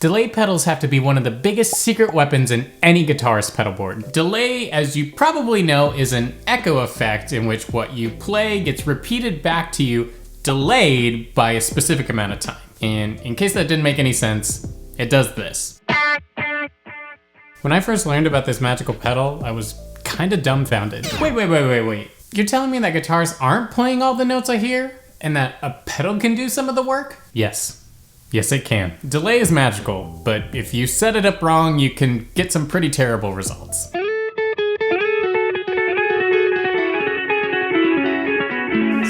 Delay pedals have to be one of the biggest secret weapons in any guitarist pedal board. Delay, as you probably know, is an echo effect in which what you play gets repeated back to you, delayed by a specific amount of time. And in case that didn't make any sense, it does this. When I first learned about this magical pedal, I was kind of dumbfounded. Wait. You're telling me that guitars aren't playing all the notes I hear? And that a pedal can do some of the work? Yes, it can. Delay is magical, but if you set it up wrong, you can get some pretty terrible results.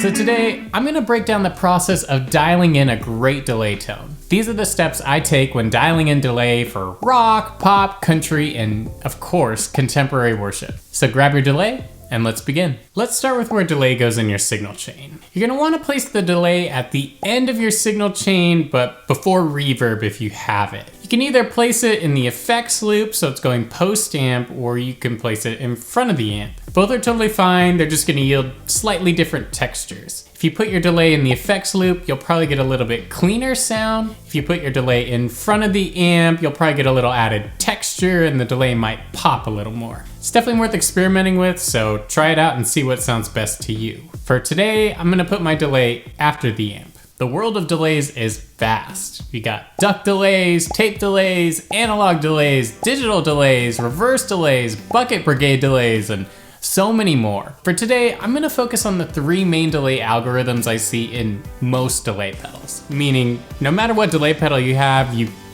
So today, I'm gonna break down the process of dialing in a great delay tone. These are the steps I take when dialing in delay for rock, pop, country, and of course, contemporary worship. So grab your delay, and let's begin. Let's start with where delay goes in your signal chain. You're gonna wanna place the delay at the end of your signal chain, but before reverb if you have it. You can either place it in the effects loop, so it's going post amp, or you can place it in front of the amp. Both are totally fine, they're just gonna yield slightly different textures. If you put your delay in the effects loop, you'll probably get a little bit cleaner sound. If you put your delay in front of the amp, you'll probably get a little added texture and the delay might pop a little more. It's definitely worth experimenting with, so try it out and see what sounds best to you. For today, I'm gonna put my delay after the amp. The world of delays is vast. You got duck delays, tape delays, analog delays, digital delays, reverse delays, bucket brigade delays, and so many more. For today, I'm gonna focus on the 3 main delay algorithms I see in most delay pedals. Meaning, no matter what delay pedal you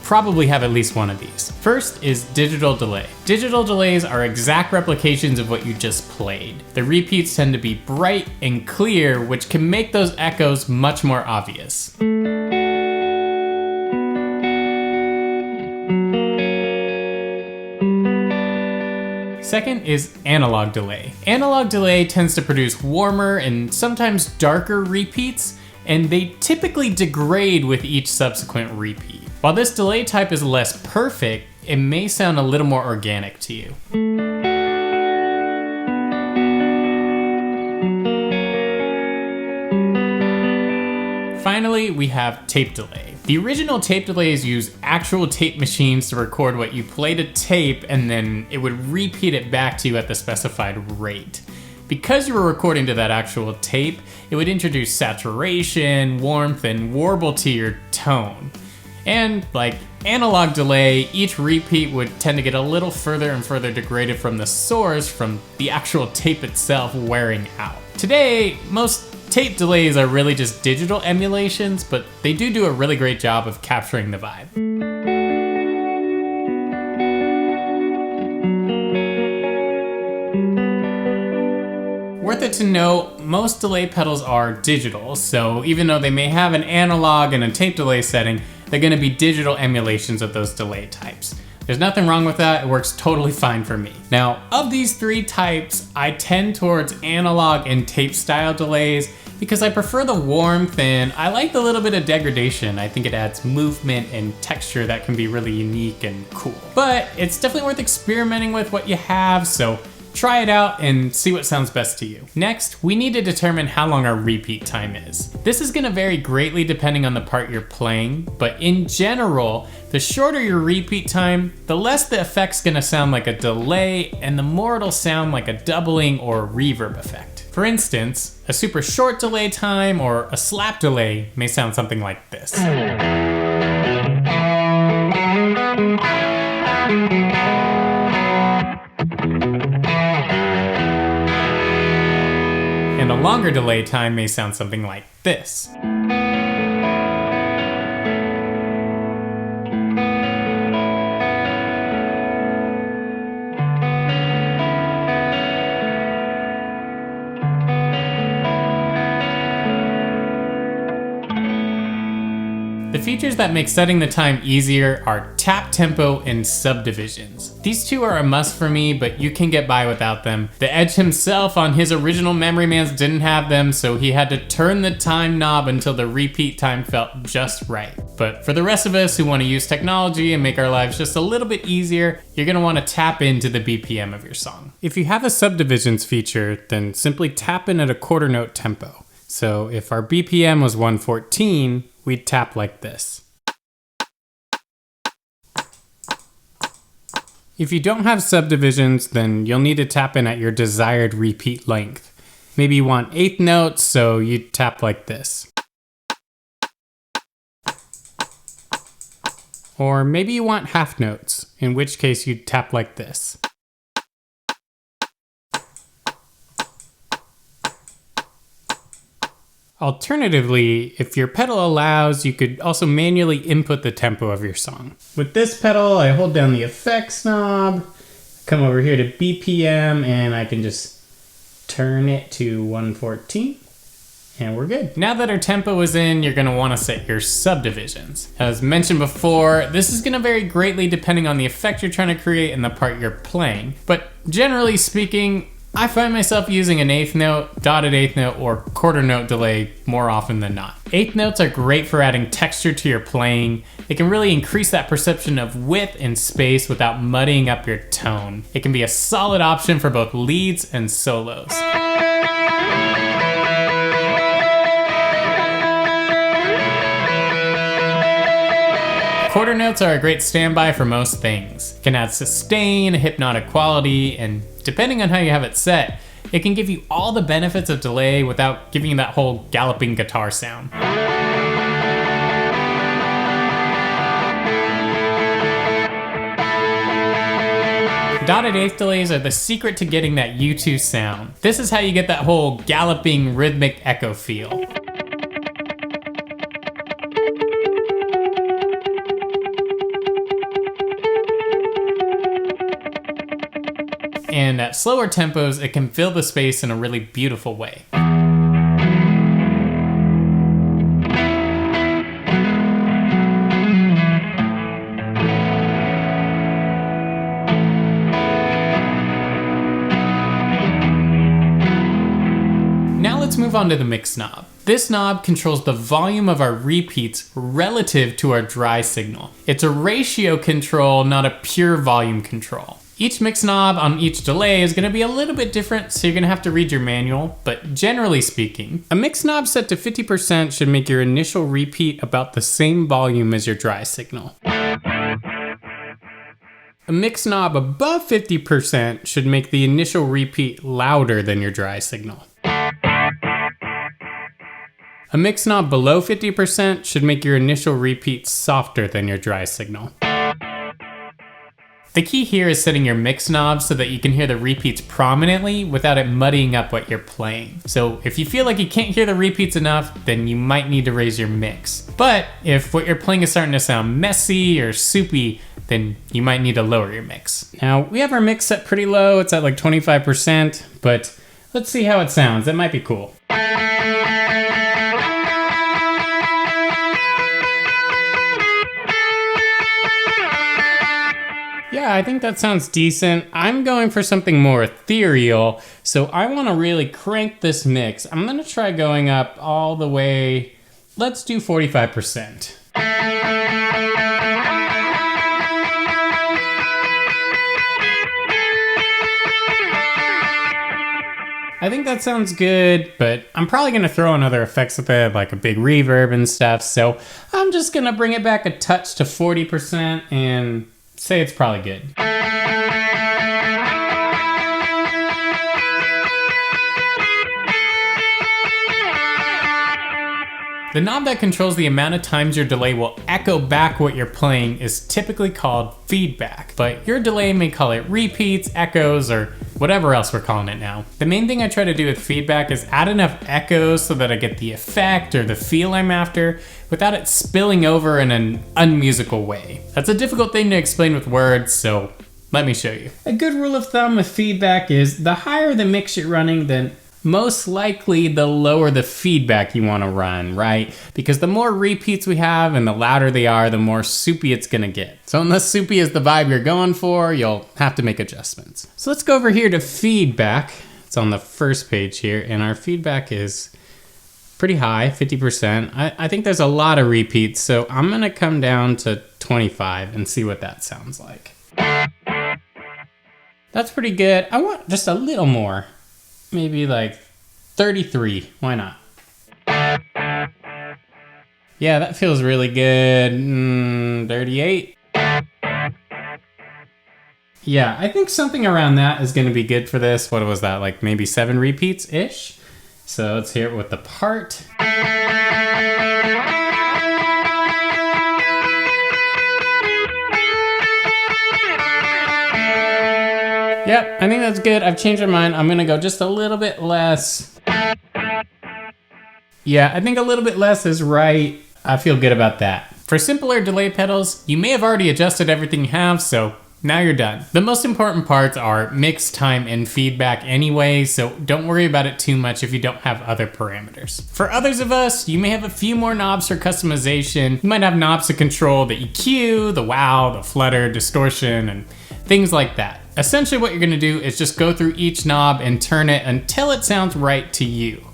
probably have at least one of these. First is digital delay. Digital delays are exact replications of what you just played. The repeats tend to be bright and clear, which can make those echoes much more obvious. Second is analog delay. Analog delay tends to produce warmer and sometimes darker repeats, and they typically degrade with each subsequent repeat. While this delay type is less perfect, it may sound a little more organic to you. Finally, we have tape delay. The original tape delays use actual tape machines to record what you played to tape, and then it would repeat it back to you at the specified rate. Because you were recording to that actual tape, it would introduce saturation, warmth, and warble to your tone. And like analog delay, each repeat would tend to get a little further and further degraded from the source from the actual tape itself wearing out. Today, most tape delays are really just digital emulations, but they do a really great job of capturing the vibe. Worth it to note, most delay pedals are digital, so even though they may have an analog and a tape delay setting, they're gonna be digital emulations of those delay types. There's nothing wrong with that, it works totally fine for me. Now, of these 3 types, I tend towards analog and tape style delays because I prefer the warmth and I like the little bit of degradation. I think it adds movement and texture that can be really unique and cool. But it's definitely worth experimenting with what you have, so try it out and see what sounds best to you. Next, we need to determine how long our repeat time is. This is gonna vary greatly depending on the part you're playing, but in general, the shorter your repeat time, the less the effect's gonna sound like a delay, and the more it'll sound like a doubling or reverb effect. For instance, a super short delay time or a slap delay may sound something like this. And a longer delay time may sound something like this. The features that make setting the time easier are tap tempo and subdivisions. These 2 are a must for me, but you can get by without them. The Edge himself on his original Memory Mans didn't have them, so he had to turn the time knob until the repeat time felt just right. But for the rest of us who want to use technology and make our lives just a little bit easier, you're gonna want to tap into the BPM of your song. If you have a subdivisions feature, then simply tap in at a quarter note tempo. So if our BPM was 114, we'd tap like this. If you don't have subdivisions, then you'll need to tap in at your desired repeat length. Maybe you want eighth notes, so you tap like this. Or maybe you want half notes, in which case you tap like this. Alternatively, if your pedal allows, you could also manually input the tempo of your song. With this pedal, I hold down the effects knob, come over here to BPM, and I can just turn it to 114, and we're good. Now that our tempo is in, you're gonna wanna set your subdivisions. As mentioned before, this is gonna vary greatly depending on the effect you're trying to create and the part you're playing. But generally speaking, I find myself using an eighth note, dotted eighth note, or quarter note delay more often than not. Eighth notes are great for adding texture to your playing. They can really increase that perception of width and space without muddying up your tone. It can be a solid option for both leads and solos. Quarter notes are a great standby for most things. It can add sustain, hypnotic quality, and depending on how you have it set, it can give you all the benefits of delay without giving you that whole galloping guitar sound. Dotted eighth delays are the secret to getting that U2 sound. This is how you get that whole galloping rhythmic echo feel. And at slower tempos, it can fill the space in a really beautiful way. Now let's move on to the mix knob. This knob controls the volume of our repeats relative to our dry signal. It's a ratio control, not a pure volume control. Each mix knob on each delay is going to be a little bit different, so you're going to have to read your manual, but generally speaking, a mix knob set to 50% should make your initial repeat about the same volume as your dry signal. A mix knob above 50% should make the initial repeat louder than your dry signal. A mix knob below 50% should make your initial repeat softer than your dry signal. The key here is setting your mix knob so that you can hear the repeats prominently without it muddying up what you're playing. So if you feel like you can't hear the repeats enough, then you might need to raise your mix. But if what you're playing is starting to sound messy or soupy, then you might need to lower your mix. Now, we have our mix set pretty low, it's at like 25%, but let's see how it sounds, that might be cool. Yeah, I think that sounds decent. I'm going for something more ethereal, so I want to really crank this mix. I'm going to try going up all the way, let's do 45%. I think that sounds good, but I'm probably going to throw in other effects with it, like a big reverb and stuff, so I'm just going to bring it back a touch to 40% and say it's probably good. The knob that controls the amount of times your delay will echo back what you're playing is typically called feedback, but your delay may call it repeats, echoes, or whatever else we're calling it now. The main thing I try to do with feedback is add enough echoes so that I get the effect or the feel I'm after without it spilling over in an unmusical way. That's a difficult thing to explain with words, so let me show you. A good rule of thumb with feedback is the higher the mix you're running, then most likely the lower the feedback you want to run, right? Because the more repeats we have and the louder they are, the more soupy it's gonna get. So unless soupy is the vibe you're going for, you'll have to make adjustments. So let's go over here to feedback. It's on the first page here, and our feedback is pretty high, 50%. I think there's a lot of repeats, so I'm gonna come down to 25 and see what that sounds like. That's pretty good. I want just a little more. Maybe like 33, why not? Yeah, that feels really good. 38. Yeah, I think something around that is gonna be good for this. What was that, like maybe 7 repeats-ish? So let's hear it with the part. Yep, I think that's good. I've changed my mind. I'm gonna go just a little bit less. Yeah, I think a little bit less is right. I feel good about that. For simpler delay pedals, you may have already adjusted everything you have, so now you're done. The most important parts are mix, time, and feedback anyway, so don't worry about it too much if you don't have other parameters. For others of us, you may have a few more knobs for customization. You might have knobs to control the EQ, the wow, the flutter, distortion, and things like that. Essentially what you're gonna do is just go through each knob and turn it until it sounds right to you.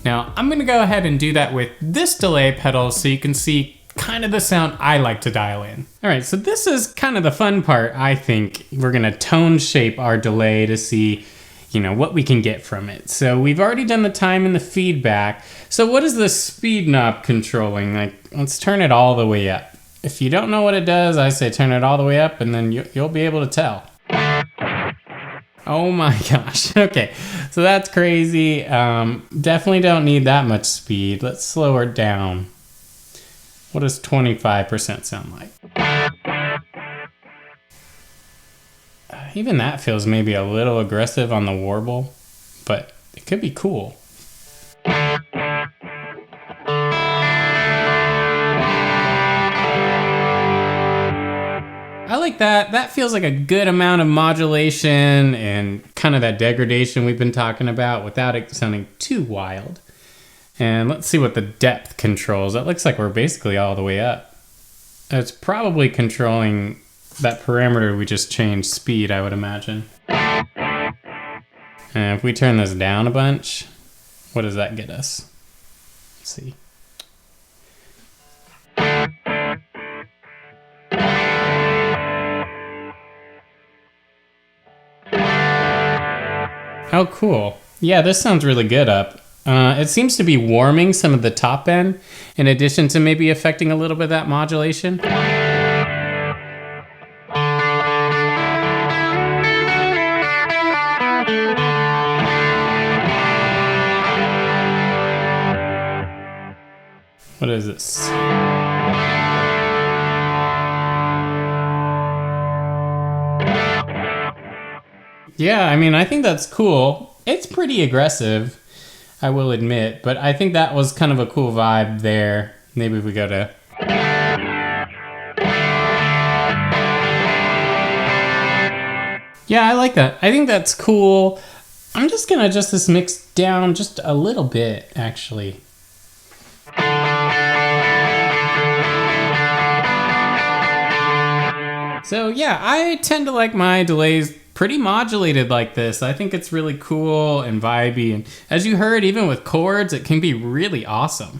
Now, I'm gonna go ahead and do that with this delay pedal so you can see kind of the sound I like to dial in. All right, so this is kind of the fun part, I think. We're gonna tone shape our delay to see, what we can get from it. So we've already done the time and the feedback. So what is the speed knob controlling? Like, let's turn it all the way up. If you don't know what it does, I say turn it all the way up and then you'll be able to tell. Oh my gosh, okay, so that's crazy. Definitely don't need that much speed. Let's slow her down. What does 25% sound like? Even that feels maybe a little aggressive on the warble, but it could be cool. I like that. That feels like a good amount of modulation and kind of that degradation we've been talking about without it sounding too wild. And let's see what the depth controls. That looks like we're basically all the way up. It's probably controlling that parameter we just changed, speed, I would imagine. And if we turn this down a bunch, what does that get us? Let's see. Oh, cool. Yeah, this sounds really good up. It seems to be warming some of the top end, in addition to maybe affecting a little bit of that modulation. What is this? Yeah, I mean, I think that's cool. It's pretty aggressive, I will admit, but I think that was kind of a cool vibe there. Maybe if we go to... Yeah, I like that. I think that's cool. I'm just gonna adjust this mix down just a little bit, actually. So yeah, I tend to like my delays pretty modulated like this. I think it's really cool and vibey, and as you heard, even with chords, it can be really awesome.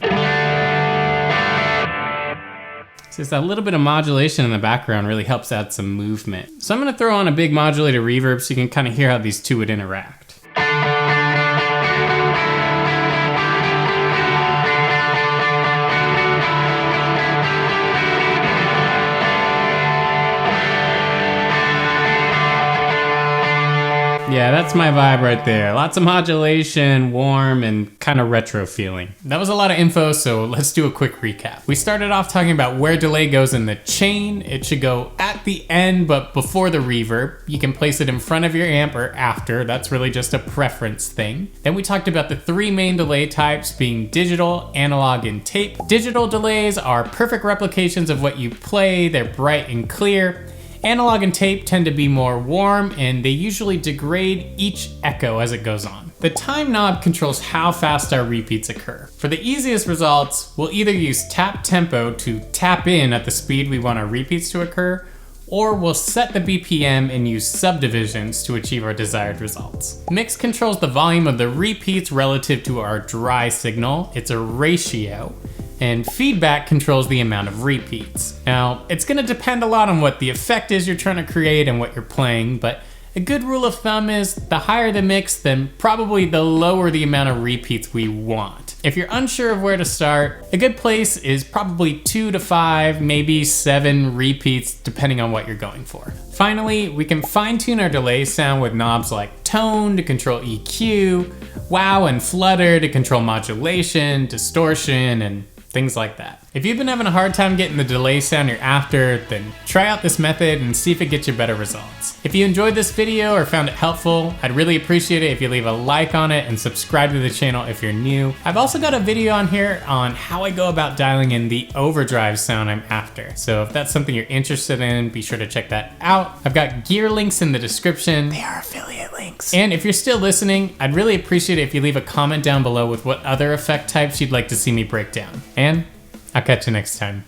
So just that little bit of modulation in the background really helps add some movement. So I'm gonna throw on a big modulated reverb so you can kind of hear how these two would interact. Yeah, that's my vibe right there. Lots of modulation, warm, and kind of retro feeling. That was a lot of info, so let's do a quick recap. We started off talking about where delay goes in the chain. It should go at the end, but before the reverb. You can place it in front of your amp or after. That's really just a preference thing. Then we talked about the 3 main delay types being digital, analog, and tape. Digital delays are perfect replications of what you play. They're bright and clear. Analog and tape tend to be more warm, and they usually degrade each echo as it goes on. The time knob controls how fast our repeats occur. For the easiest results, we'll either use tap tempo to tap in at the speed we want our repeats to occur, or we'll set the BPM and use subdivisions to achieve our desired results. Mix controls the volume of the repeats relative to our dry signal. It's a ratio. And feedback controls the amount of repeats. Now, it's gonna depend a lot on what the effect is you're trying to create and what you're playing, but A good rule of thumb is the higher the mix, then probably the lower the amount of repeats we want. If you're unsure of where to start, a good place is probably 2 to 5, maybe 7 repeats, depending on what you're going for. Finally, we can fine-tune our delay sound with knobs like tone to control EQ, wow and flutter to control modulation, distortion, and things like that. If you've been having a hard time getting the delay sound you're after, then try out this method and see if it gets you better results. If you enjoyed this video or found it helpful, I'd really appreciate it if you leave a like on it and subscribe to the channel if you're new. I've also got a video on here on how I go about dialing in the overdrive sound I'm after. So if that's something you're interested in, be sure to check that out. I've got gear links in the description. They are affiliate links. And if you're still listening, I'd really appreciate it if you leave a comment down below with what other effect types you'd like to see me break down. And I'll catch you next time.